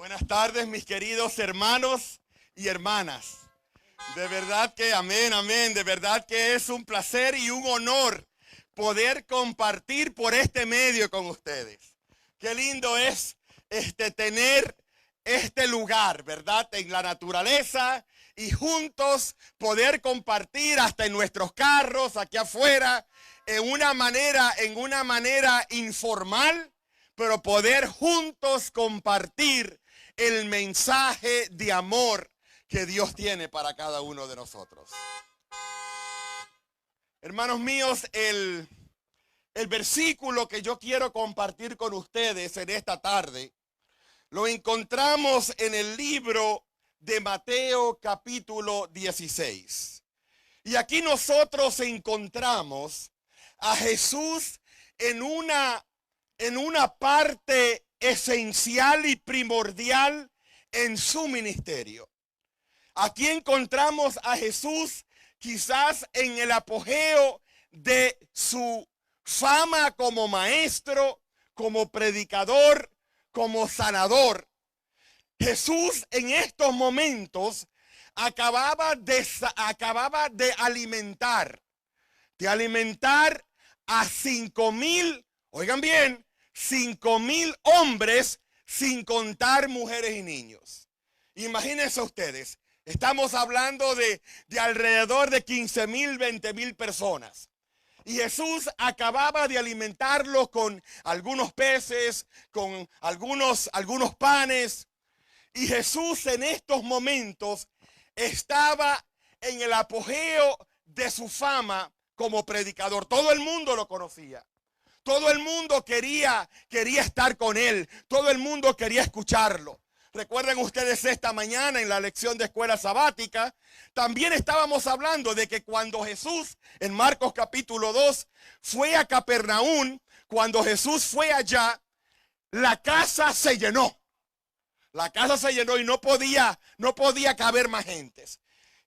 Buenas tardes, mis queridos hermanos y hermanas. De verdad que amén, amén. De verdad que es un placer y un honor poder compartir por este medio con ustedes. Qué lindo es tener este lugar, ¿verdad? En la naturaleza y juntos poder compartir hasta en nuestros carros, aquí afuera, en una manera informal, pero poder juntos compartir el mensaje de amor que Dios tiene para cada uno de nosotros. Hermanos míos, el versículo que yo quiero compartir con ustedes en esta tarde lo encontramos en el libro de Mateo capítulo 16. Y aquí nosotros encontramos a Jesús en una parte esencial y primordial en su ministerio. Aquí encontramos a Jesús quizás en el apogeo de su fama como maestro, como predicador, como sanador. Jesús en estos momentos acababa de alimentar a 5,000, oigan bien, 5,000 hombres, sin contar mujeres y niños. Imagínense ustedes, estamos hablando de alrededor de 15,000, 20,000 personas. Y Jesús acababa de alimentarlos con algunos peces, con algunos panes. Y Jesús en estos momentos estaba en el apogeo de su fama como predicador. Todo el mundo lo conocía. Todo el mundo quería estar con él. Todo el mundo quería escucharlo. Recuerden ustedes esta mañana en la lección de escuela sabática, también estábamos hablando de que cuando Jesús, en Marcos capítulo 2, fue a Capernaum, cuando Jesús fue allá, la casa se llenó. La casa se llenó y no podía caber más gentes.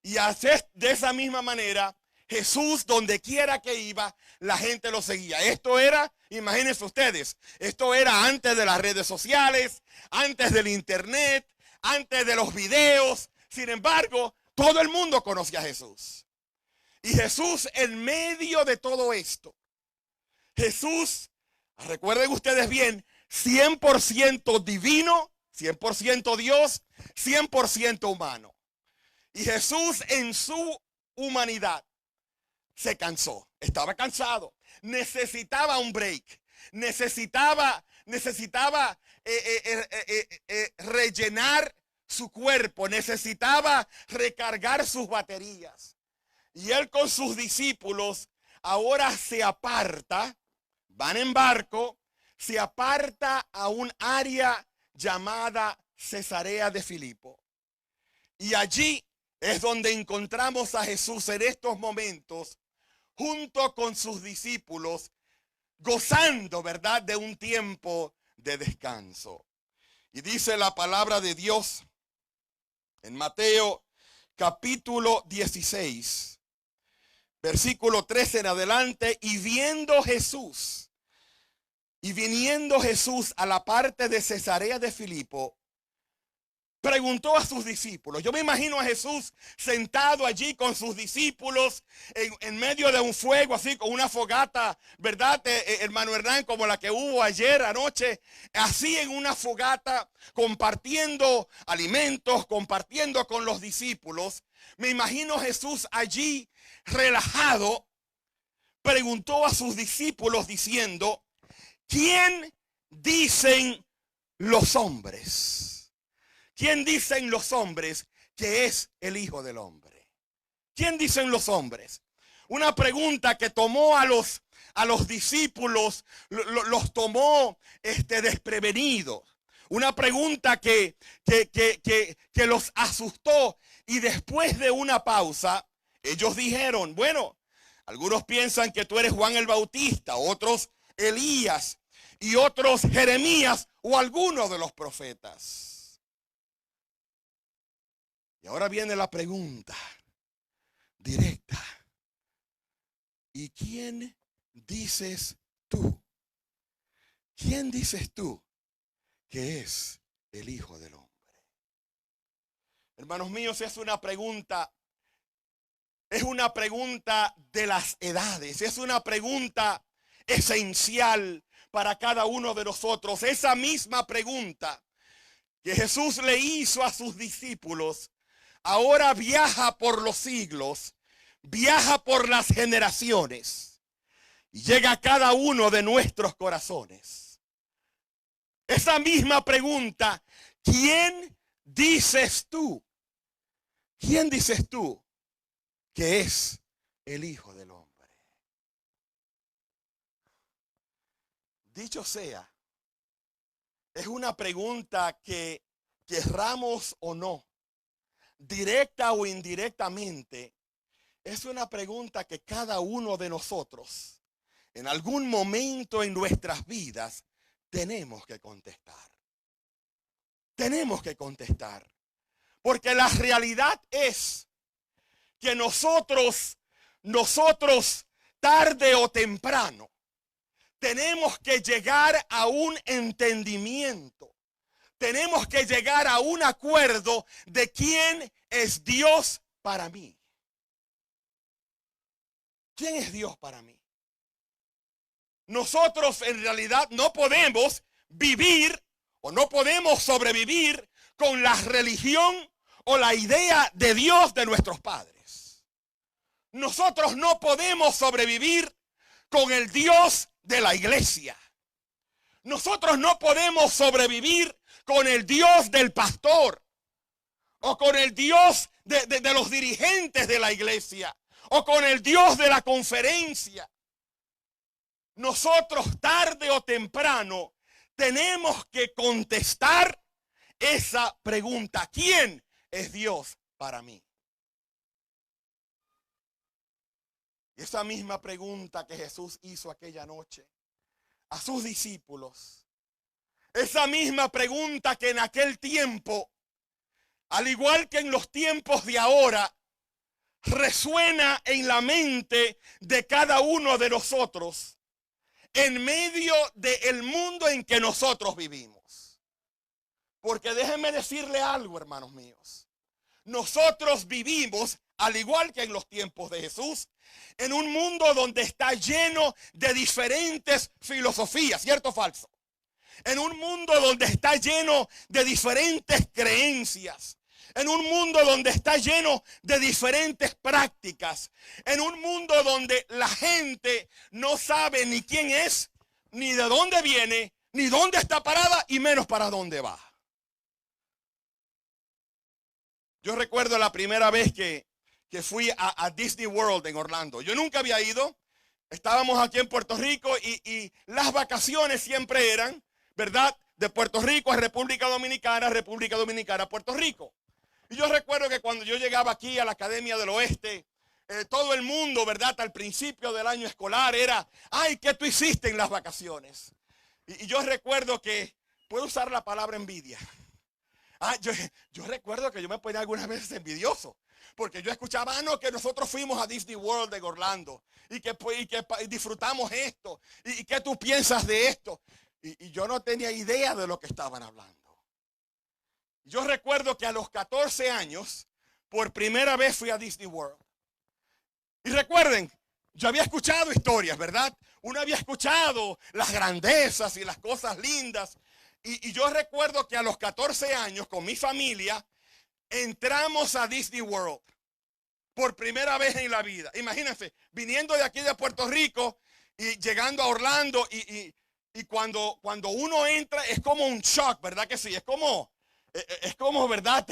Y así, de esa misma manera, Jesús, donde quiera que iba, la gente lo seguía. Esto era, imagínense ustedes, esto era antes de las redes sociales, antes del internet, antes de los videos. Sin embargo, todo el mundo conocía a Jesús. Y Jesús, en medio de todo esto, Jesús, recuerden ustedes bien, 100% divino, 100% Dios, 100% humano. Y Jesús en su humanidad se cansó, estaba cansado, necesitaba un break, necesitaba rellenar su cuerpo, necesitaba recargar sus baterías. Y él con sus discípulos ahora se aparta, van en barco, se aparta a un área llamada Cesarea de Filipo. Y allí es donde encontramos a Jesús en estos momentos, junto con sus discípulos, gozando, ¿verdad?, de un tiempo de descanso. Y dice la palabra de Dios en Mateo capítulo 16, versículo 13 en adelante, y viniendo Jesús a la parte de Cesarea de Filipo, preguntó a sus discípulos. Yo me imagino a Jesús sentado allí con sus discípulos en medio de un fuego, así con una fogata, ¿verdad, hermano Hernán? Como la que hubo ayer anoche, así en una fogata, compartiendo alimentos, compartiendo con los discípulos. Me imagino a Jesús allí relajado, preguntó a sus discípulos diciendo: ¿quién dicen los hombres? ¿Quién dicen los hombres que es el Hijo del Hombre? ¿Quién dicen los hombres? Una pregunta que tomó a los discípulos, los tomó desprevenidos. Una pregunta que los asustó. Y después de una pausa, ellos dijeron: bueno, algunos piensan que tú eres Juan el Bautista, otros Elías y otros Jeremías o alguno de los profetas. Y ahora viene la pregunta directa: ¿y quién dices tú? ¿Quién dices tú que es el Hijo del Hombre? Hermanos míos, es una pregunta de las edades, es una pregunta esencial para cada uno de nosotros. Esa misma pregunta que Jesús le hizo a sus discípulos, ahora viaja por los siglos, viaja por las generaciones y llega a cada uno de nuestros corazones. Esa misma pregunta, ¿quién dices tú? ¿Quién dices tú que es el Hijo del Hombre? Dicho sea, es una pregunta que querramos o no, directa o indirectamente, es una pregunta que cada uno de nosotros, en algún momento en nuestras vidas, tenemos que contestar. Tenemos que contestar. Porque la realidad es que nosotros, tarde o temprano, tenemos que llegar a un entendimiento. Tenemos que llegar a un acuerdo de quién es Dios para mí. ¿Quién es Dios para mí? Nosotros en realidad no podemos vivir o no podemos sobrevivir con la religión o la idea de Dios de nuestros padres. Nosotros no podemos sobrevivir con el Dios de la iglesia. Nosotros no podemos sobrevivir con el Dios del pastor o con el Dios de los dirigentes de la iglesia o con el Dios de la conferencia. Nosotros tarde o temprano tenemos que contestar esa pregunta. ¿Quién es Dios para mí? Y esa misma pregunta que Jesús hizo aquella noche a sus discípulos, esa misma pregunta que en aquel tiempo, al igual que en los tiempos de ahora, resuena en la mente de cada uno de nosotros en medio del mundo en que nosotros vivimos. Porque déjenme decirle algo, hermanos míos. Nosotros vivimos, al igual que en los tiempos de Jesús, en un mundo donde está lleno de diferentes filosofías, ¿cierto o falso? En un mundo donde está lleno de diferentes creencias. En un mundo donde está lleno de diferentes prácticas. En un mundo donde la gente no sabe ni quién es, ni de dónde viene, ni dónde está parada, y menos para dónde va. Yo recuerdo la primera vez que fui a Disney World en Orlando. Yo nunca había ido. Estábamos aquí en Puerto Rico y las vacaciones siempre eran, ¿verdad?, de Puerto Rico a República Dominicana a Puerto Rico. Y yo recuerdo que cuando yo llegaba aquí a la Academia del Oeste, todo el mundo, ¿verdad?, al principio del año escolar era, ay, ¿qué tú hiciste en las vacaciones? Y yo recuerdo que, puedo usar la palabra envidia. Yo recuerdo que yo me ponía algunas veces envidioso. Porque yo escuchaba, no, que nosotros fuimos a Disney World en Orlando y que disfrutamos esto. ¿Y qué tú piensas de esto? Y yo no tenía idea de lo que estaban hablando. Yo recuerdo que a los 14 años, por primera vez fui a Disney World. Y recuerden, yo había escuchado historias, ¿verdad? Uno había escuchado las grandezas y las cosas lindas. Y yo recuerdo que a los 14 años, con mi familia, entramos a Disney World por primera vez en la vida. Imagínense, viniendo de aquí de Puerto Rico y llegando a Orlando y cuando uno entra es como un shock, ¿verdad que sí? Es como, ¿verdad?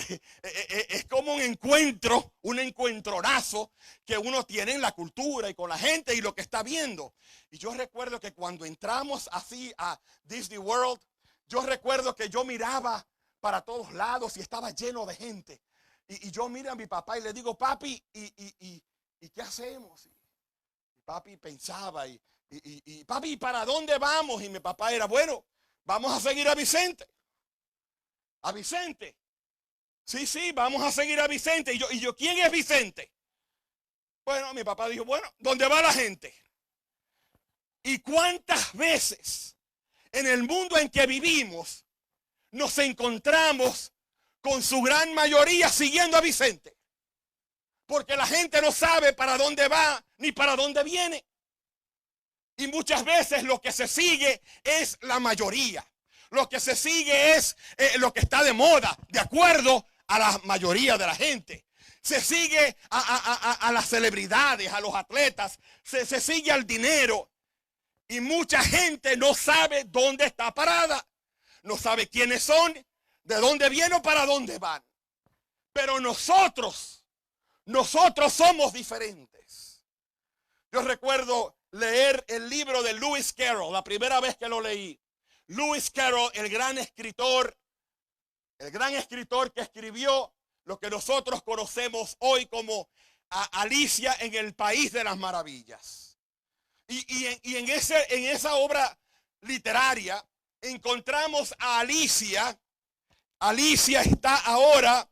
Es como un encuentronazo que uno tiene en la cultura y con la gente y lo que está viendo. Y yo recuerdo que cuando entramos así a Disney World, yo recuerdo que yo miraba para todos lados y estaba lleno de gente. Y yo miro a mi papá y le digo, papi, ¿y qué hacemos? Y papi pensaba y papi, ¿para dónde vamos? Y mi papá era, bueno, vamos a seguir a Vicente. ¿A Vicente? Sí, vamos a seguir a Vicente. Y yo, ¿quién es Vicente? Bueno, mi papá dijo, bueno, ¿dónde va la gente? ¿Y cuántas veces en el mundo en que vivimos nos encontramos con su gran mayoría siguiendo a Vicente. Porque la gente no sabe para dónde va ni para dónde viene. Y muchas veces lo que se sigue es la mayoría. Lo que se sigue es lo que está de moda, de acuerdo a la mayoría de la gente. Se sigue a las celebridades, a los atletas, se sigue al dinero. Y mucha gente no sabe dónde está parada. No sabe quiénes son, de dónde vienen o para dónde van. Pero nosotros somos diferentes. Yo recuerdo leer el libro de Lewis Carroll, la primera vez que lo leí. Lewis Carroll, el gran escritor que escribió lo que nosotros conocemos hoy como Alicia en el País de las Maravillas. Y en esa obra literaria encontramos a Alicia. Alicia está ahora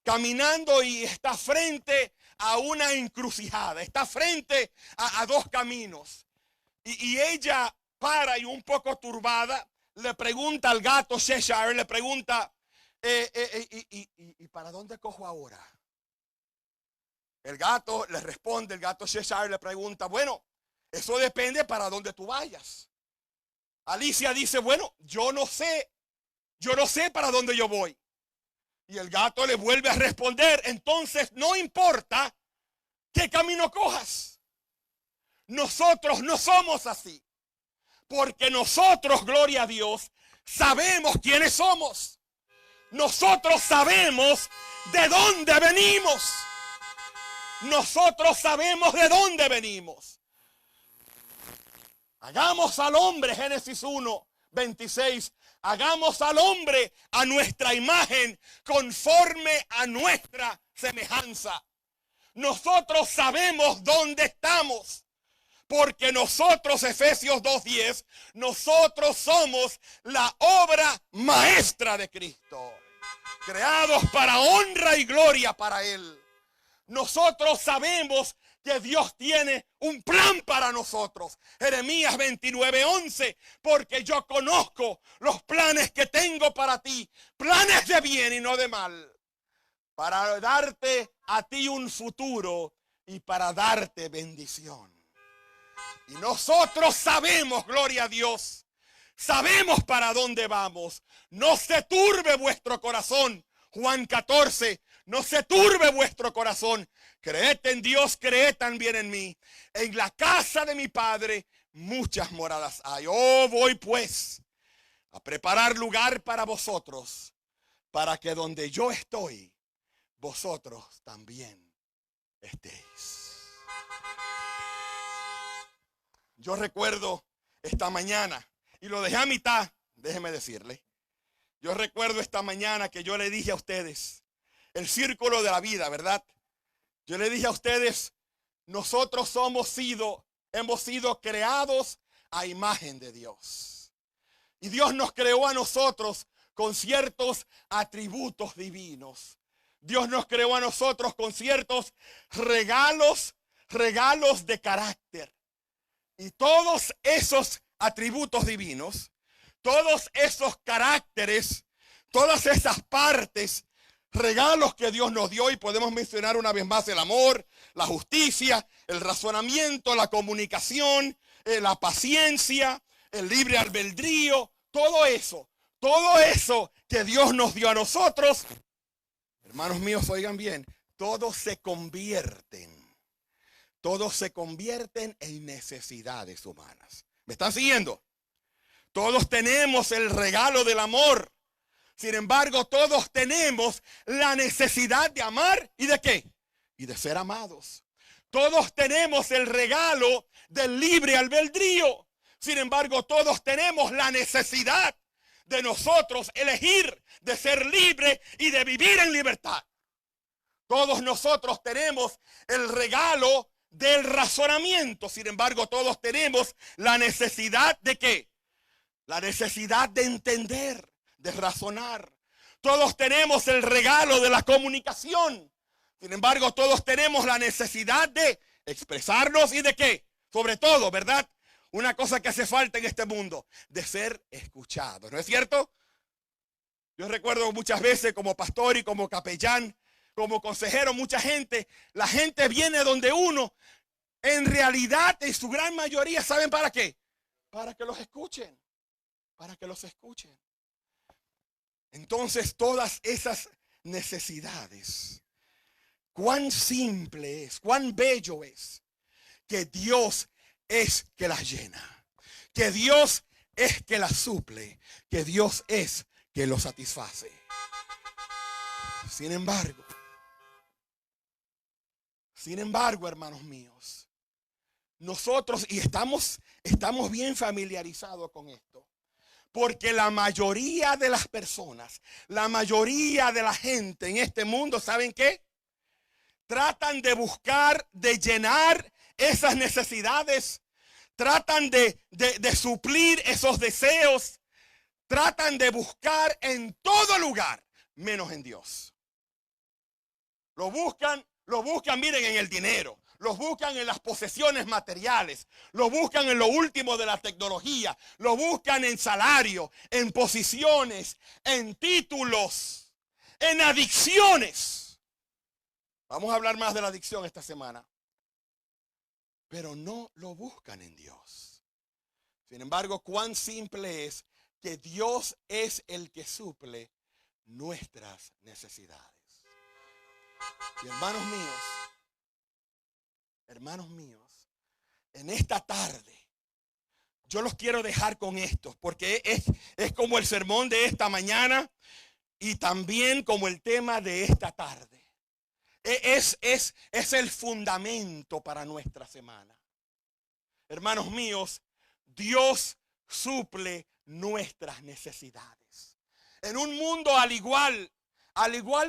caminando y está frente a una encrucijada, está frente a dos caminos. Y ella para y un poco turbada le pregunta al gato Cheshire, le pregunta, ¿y para dónde cojo ahora? El gato le responde, el gato Cheshire le pregunta, bueno, eso depende para dónde tú vayas. Alicia dice, bueno, yo no sé para dónde yo voy. Y el gato le vuelve a responder, entonces no importa qué camino cojas. Nosotros no somos así. Porque nosotros, gloria a Dios, sabemos quiénes somos. Nosotros sabemos de dónde venimos. Nosotros sabemos de dónde venimos. Hagamos al hombre, Génesis 1:26. Hagamos al hombre a nuestra imagen, conforme a nuestra semejanza. Nosotros sabemos dónde estamos. Porque nosotros, Efesios 2:10, nosotros somos la obra maestra de Cristo. Creados para honra y gloria para Él. Nosotros sabemos que Dios tiene un plan para nosotros. Jeremías 29:11, porque yo conozco los planes que tengo para ti, planes de bien y no de mal, para darte a ti un futuro y para darte bendición. Y nosotros sabemos, gloria a Dios, sabemos para dónde vamos. No se turbe vuestro corazón. Juan 14, no se turbe vuestro corazón. Creed en Dios, creed también en mí. En la casa de mi Padre muchas moradas hay. Oh, voy pues a preparar lugar para vosotros, para que donde yo estoy, vosotros también estéis. Yo recuerdo esta mañana, y lo dejé a mitad, déjeme decirle. Yo recuerdo esta mañana que yo le dije a ustedes, el círculo de la vida, ¿verdad? Yo le dije a ustedes, nosotros hemos sido creados a imagen de Dios. Y Dios nos creó a nosotros con ciertos atributos divinos. Dios nos creó a nosotros con ciertos regalos de carácter. Y todos esos atributos divinos, todos esos caracteres, todas esas partes, regalos que Dios nos dio, y podemos mencionar una vez más el amor, la justicia, el razonamiento, la comunicación, la paciencia, el libre albedrío, todo eso que Dios nos dio a nosotros, hermanos míos, oigan bien, todos se convierten en necesidades humanas. ¿Me están siguiendo? Todos tenemos el regalo del amor. Sin embargo, todos tenemos la necesidad de amar y de ¿qué? Y de ser amados. Todos tenemos el regalo del libre albedrío. Sin embargo, todos tenemos la necesidad de nosotros elegir, de ser libre y de vivir en libertad. Todos nosotros tenemos el regalo del razonamiento. Sin embargo, todos tenemos la necesidad de ¿qué? La necesidad de entender, de razonar. Todos tenemos el regalo de la comunicación. Sin embargo, todos tenemos la necesidad de expresarnos y de ¿qué? Sobre todo, ¿verdad? Una cosa que hace falta en este mundo, de ser escuchados. ¿No es cierto? Yo recuerdo muchas veces como pastor y como capellán, como consejero, mucha gente, la gente viene donde uno, en realidad, en su gran mayoría, ¿saben para qué? Para que los escuchen, para que los escuchen. Entonces, todas esas necesidades, cuán simple es, cuán bello es que Dios es que las llena, que Dios es que las suple, que Dios es que los satisface. Sin embargo, hermanos míos, nosotros, y estamos bien familiarizados con esto, porque la mayoría de las personas, la mayoría de la gente en este mundo, ¿saben qué? Tratan de buscar, de llenar esas necesidades, tratan de suplir esos deseos, tratan de buscar en todo lugar, menos en Dios. Lo buscan, miren, en el dinero. Los buscan en las posesiones materiales. Los buscan en lo último de la tecnología. Los buscan en salario, en posiciones, en títulos, en adicciones. Vamos a hablar más de la adicción esta semana. Pero no lo buscan en Dios. Sin embargo, cuán simple es que Dios es el que suple nuestras necesidades. Y hermanos míos, en esta tarde, yo los quiero dejar con esto, porque es como el sermón de esta mañana y también como el tema de esta tarde. Es el fundamento para nuestra semana. Hermanos míos, Dios suple nuestras necesidades. En un mundo al igual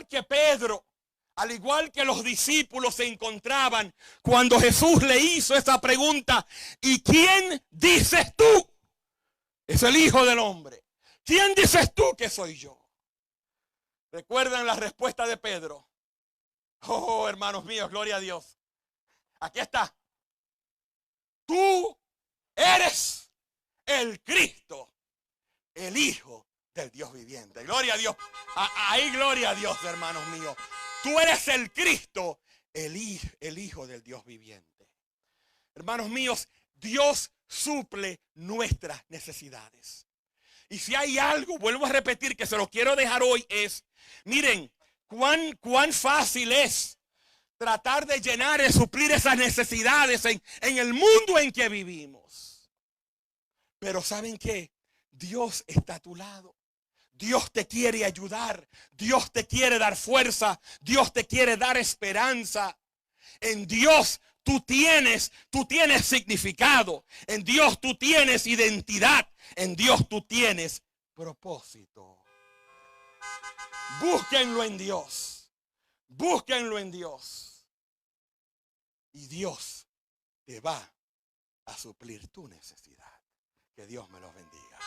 que Pedro, al igual que los discípulos se encontraban cuando Jesús le hizo esa pregunta: ¿y quién dices tú? Es el Hijo del Hombre. ¿Quién dices tú que soy yo? ¿Recuerdan la respuesta de Pedro? Oh, hermanos míos, gloria a Dios. Aquí está. Tú eres el Cristo, el Hijo del Dios viviente. Gloria a Dios. Ahí gloria a Dios, hermanos míos. Tú eres el Cristo, el Hijo del Dios viviente. Hermanos míos, Dios suple nuestras necesidades. Y si hay algo, vuelvo a repetir, que se lo quiero dejar hoy, es, miren, cuán fácil es tratar de llenar y suplir esas necesidades en el mundo en que vivimos. Pero ¿saben qué? Dios está a tu lado. Dios te quiere ayudar. Dios te quiere dar fuerza. Dios te quiere dar esperanza. En Dios tú tienes significado. En Dios tú tienes identidad. En Dios tú tienes propósito. Búsquenlo en Dios. Búsquenlo en Dios. Y Dios te va a suplir tu necesidad. Que Dios me los bendiga.